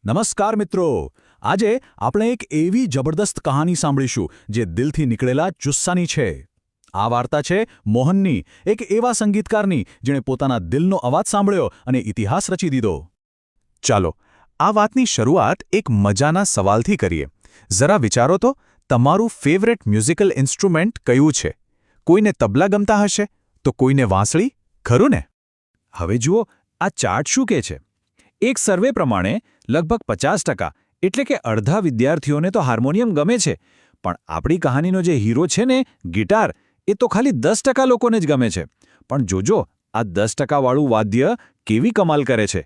નમસ્કાર મિત્રો. આજે આપણે એક એવી જબરદસ્ત કહાની સાંભળીશું જે દિલથી નીકળેલા જુસ્સાની છે. આ વાર્તા છે મોહનની, એક એવા સંગીતકારની જેણે પોતાના દિલનો અવાજ સાંભળ્યો અને ઇતિહાસ રચી દીધો. ચાલો આ વાતની શરૂઆત એક મજાના સવાલથી કરીએ. જરા વિચારો તો, તમારું ફેવરેટ મ્યુઝિકલ ઇન્સ્ટ્રુમેન્ટ કયું છે? કોઈને તબલા ગમતા હશે તો કોઈને વાંસળી, ખરું ને? હવે જુઓ, આ ચાર્ટ શું કહે છે? એક સર્વે પ્રમાણે લગભગ 50% એટલે કે અડધા વિદ્યાર્થીઓને તો હાર્મોનિયમ ગમે છે, પણ આપણી કહાનીનો જે હીરો છે ને, ગિટાર, એ તો ખાલી 10% લોકોને જ ગમે છે. પણ જોજો, આ 10% વાળું વાદ્ય કેવી કમાલ કરે છે.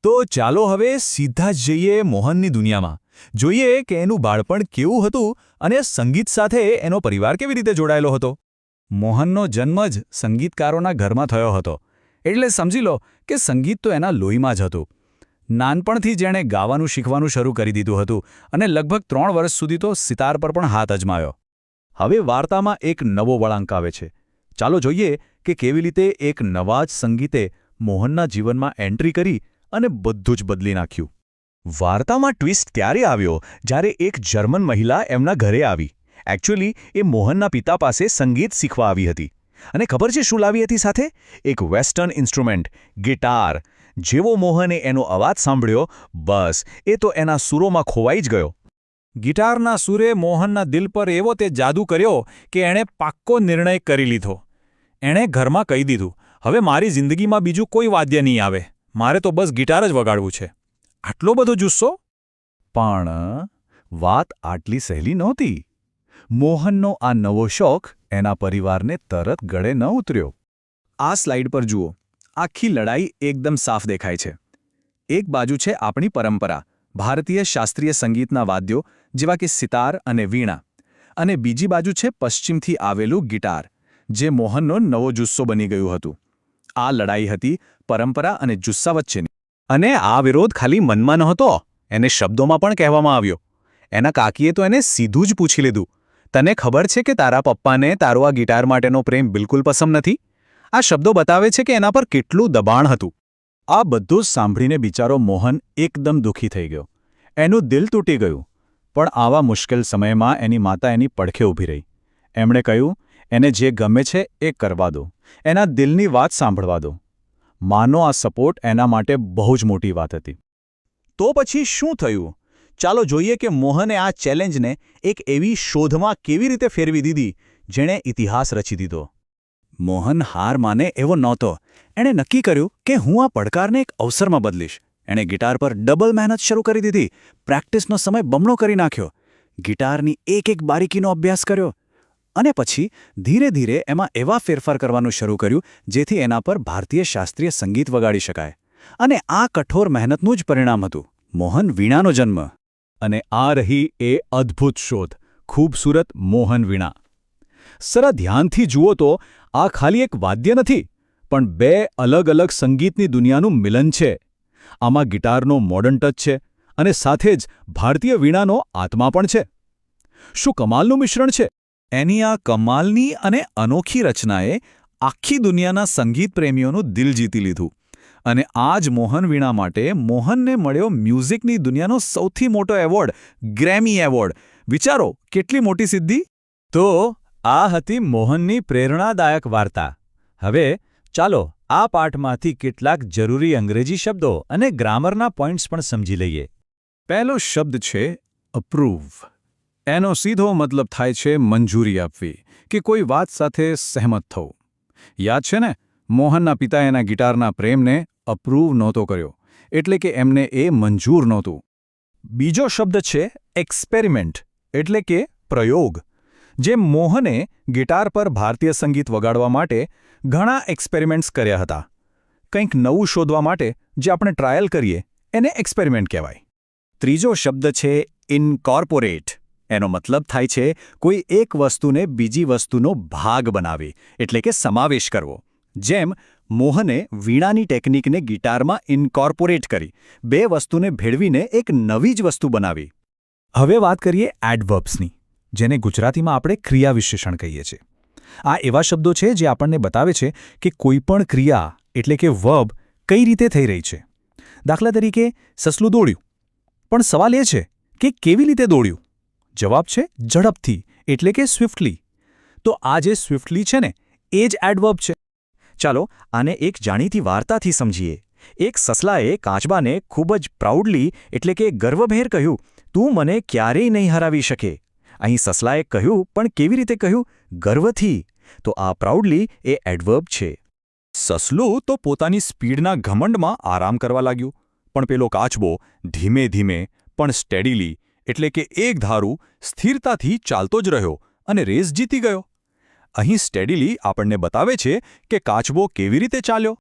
તો ચાલો હવે સીધા જ જઈએ મોહનની દુનિયામાં. જોઈએ કે એનું બાળપણ કેવું હતું અને સંગીત સાથે એનો પરિવાર કેવી રીતે જોડાયેલો હતો. મોહનનો જન્મ જ સંગીતકારોના ઘરમાં થયો હતો, એટલે સમજી લો કે સંગીત તો એના લોહીમાં જ હતું. નાનપણથી જ એણે ગાવાનું શીખવાનું શરૂ કરી દીધું હતું અને લગભગ 3 વર્ષ સુધી તો સિતાર પર પણ હાથ અજમાયો. હવે વાર્તામાં એક નવો વળાંક આવે છે. ચાલો જોઈએ કે કેવી રીતે એક નવા જ સંગીતે મોહનના જીવનમાં એન્ટ્રી કરી અને બધું જ બદલી નાખ્યું. વાર્તામાં ટ્વિસ્ટ ત્યારે આવ્યો જ્યારે એક જર્મન મહિલા એમના ઘરે આવી. એકચ્યુઅલી એ મોહનના પિતા પાસે સંગીત શીખવા આવી હતી. અને ખબર છે શું લાવી હતી સાથે? એક વેસ્ટર્ન ઇન્સ્ટ્રુમેન્ટ, ગિટાર. જેવો મોહને એનો અવાજ સાંભળ્યો, બસ એ તો એના સૂરોમાં ખોવાઈ જ ગયો. ગિટારના સૂરે મોહનના દિલ પર એવો તે જાદુ કર્યો કે એણે પાક્કો નિર્ણય કરી લીધો. એણે ઘરમાં કહી દીધું, હવે મારી જિંદગીમાં બીજું કોઈ વાદ્ય નહીં આવે, મારે તો બસ ગિટાર જ વગાડવું છે. આટલો બધો જુસ્સો? પણ વાત આટલી સહેલી નહોતી. મોહનનો આ નવો શોખ એના પરિવારને તરત ગળે ન ઉતર્યો. આ સ્લાઇડ પર જુઓ, આખી લડાઈ એકદમ સાફ દેખાય છે. એક બાજુ છે આપણી પરંપરા, ભારતીય શાસ્ત્રીય સંગીતના વાદ્યો જેવા કે સિતાર અને વીણા, અને બીજી બાજુ છે પશ્ચિમથી આવેલું ગિટાર, જે મોહનનો નવો જુસ્સો બની ગયું હતું. આ લડાઈ હતી પરંપરા અને જુસ્સા વચ્ચેની. અને આ વિરોધ ખાલી મનમાં નહોતો, એને શબ્દોમાં પણ કહેવામાં આવ્યો. એના કાકીએ તો એને સીધું જ પૂછી લીધું, તને ખબર છે કે તારા પપ્પાને તારો આ ગિટાર માટેનો પ્રેમ બિલકુલ પસંદ નથી? આ શબ્દો બતાવે છે કે એના પર કેટલું દબાણ હતું. આ બધું જ સાંભળીને બિચારો મોહન એકદમ દુઃખી થઈ ગયો. એનું દિલ તૂટી ગયું. પણ આવા મુશ્કેલ સમયમાં એની માતા એની પડખે ઊભી રહી. એમણે કહ્યું, એને જે ગમે છે એ કરવા દો, એના દિલની વાત સાંભળવા દો. માનો આ સપોર્ટ એના માટે બહુ જ મોટી વાત હતી. તો પછી શું થયું? ચાલો જોઈએ કે મોહને આ ચેલેન્જને એક એવી શોધમાં કેવી રીતે ફેરવી દીધી જેણે ઇતિહાસ રચી દીધો. મોહન હાર માને એવો નહોતો. એણે નક્કી કર્યું કે હું આ પડકારને એક અવસરમાં બદલીશ. એણે ગિટાર પર ડબલ મહેનત શરૂ કરી દીધી. પ્રેક્ટિસનો સમય બમણો કરી નાખ્યો. ગિટારની એક એક બારીકીનો અભ્યાસ કર્યો. અને પછી ધીરે ધીરે એમાં એવા ફેરફાર કરવાનું શરૂ કર્યું જેથી એના પર ભારતીય શાસ્ત્રીય સંગીત વગાડી શકાય. અને આ કઠોર મહેનતનું જ પરિણામ હતું મોહન વીણાનો જન્મ. અને આ રહી એ અદ્ભુત શોધ, ખૂબસૂરત મોહન વીણા. સરા ધ્યાનથી જુઓ તો આ ખાલી એક વાદ્ય નથી, પણ બે અલગ અલગ સંગીતની દુનિયાનું મિલન છે. આમાં ગિટારનો મોડર્ન ટચ છે અને સાથે જ ભારતીય વીણાનો આત્મા પણ છે. શું કમાલનું મિશ્રણ છે! એની આ કમાલની અને અનોખી રચનાએ આખી દુનિયાના સંગીત પ્રેમીઓનું દિલ જીતી લીધું. અને આ જ મોહન વીણા માટે મોહનને મળ્યો મ્યુઝિકની દુનિયાનો સૌથી મોટો એવોર્ડ, ગ્રેમી એવોર્ડ. વિચારો, કેટલી મોટી સિદ્ધિ! તો આ હતી મોહનની પ્રેરણાદાયક વાર્તા. હવે ચાલો આ પાઠમાંથી કેટલાક જરૂરી અંગ્રેજી શબ્દો અને ગ્રામરના પોઈન્ટ્સ પણ સમજી લઈએ. પહેલો શબ્દ છે અપ્રૂવ. એનો સીધો મતલબ થાય છે મંજૂરી આપવી, કે કોઈ વાત સાથે સહેમત થવું. યાદ છે ને, મોહનના પિતાએ એના ગિટારના પ્રેમને અપ્રૂવ નહોતો કર્યો, એટલે કે એમને એ મંજૂર નહોતું. બીજો શબ્દ છે એક્સપેરિમેન્ટ, એટલે કે પ્રયોગ. જેમ મોહને ગિટાર પર ભારતીય સંગીત વગાડવા માટે ઘણા એક્સપેરિમેન્ટ્સ કર્યા હતા. કંઈક નવું શોધવા માટે જે આપણે ટ્રાયલ કરીએ એને એક્સપેરિમેન્ટ કહેવાય. ત્રીજો શબ્દ છે ઇન્કોર્પોરેટ. એનો મતલબ થાય છે કોઈ એક વસ્તુને બીજી વસ્તુનો ભાગ બનાવી, એટલે કે સમાવેશ કરવો. જેમ મોહને વીણાની ટેકનિકને ગિટારમાં ઇન્કોર્પોરેટ કરી, બે વસ્તુને ભેળવીને એક નવી જ વસ્તુ બનાવી. હવે વાત કરીએ એડવર્બ્સની, જેને ગુજરાતીમાં આપણે ક્રિયા વિશેષણ કહીએ છીએ. આ એવા શબ્દો છે જે આપણને બતાવે છે કે કોઈપણ ક્રિયા એટલે કે વર્બ કઈ રીતે થઈ રહી છે. દાખલા તરીકે, સસલું દોડ્યું, પણ સવાલ એ છે કે કેવી રીતે દોડ્યું? જવાબ છે ઝડપથી, એટલે કે સ્વિફ્ટલી. તો આ જે સ્વિફ્ટલી છે ને એ જ એડવર્બ છે. ચાલો આને એક જાણીતી વાર્તાથી સમજીએ. એક સસલાએ કાચબાને ખૂબ જ પ્રાઉડલી એટલે કે ગર્વભેર કહ્યું, તું મને ક્યારેય નહીં હરાવી શકે. અહીં સસલાએ કહ્યું, પણ કેવી રીતે કહ્યું? ગર્વથી. તો આ પ્રાઉડલી એ એડવર્બ છે. સસલું તો પોતાની સ્પીડના ઘમંડમાં આરામ કરવા લાગ્યું, પણ પેલો કાચબો ધીમે ધીમે પણ સ્ટેડીલી એટલે કે એક ધારું સ્થિરતાથી ચાલતો જ રહ્યો અને રેસ જીતી ગયો. અહીં સ્ટેડીલી આપણને બતાવે છે કે કાચબો કેવી રીતે ચાલ્યો.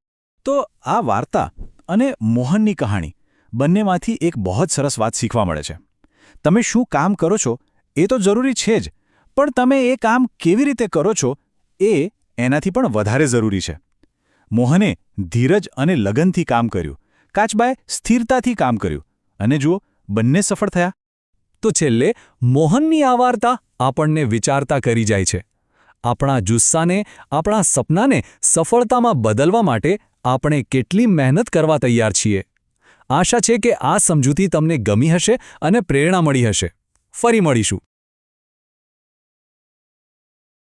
તો આ વાર્તા અને મોહનની કહાણી બંનેમાંથી એક બહુ જ સરસ વાત શીખવા મળે છે. તમે શું કામ કરો છો એ તો જરૂરી છે જ, પણ તમે એ કામ કેવી રીતે કરો છો એ એનાથી પણ વધારે જરૂરી છે. મોહને ધીરજ અને લગનથી કામ કર્યું, કાચબાએ સ્થિરતાથી કામ કર્યું, અને જુઓ બંને સફળ થયા. તો છેલ્લે મોહનની આ વાર્તા આપણને વિચારતા કરી જાય છે. આપણા જુસ્સાને, આપણા સપનાને સફળતામાં બદલવા માટે આપણે કેટલી મહેનત કરવા તૈયાર છીએ. આશા છે કે આ સમજૂતી તમને ગમી હશે અને પ્રેરણા મળી હશે. ફરી મળીશું.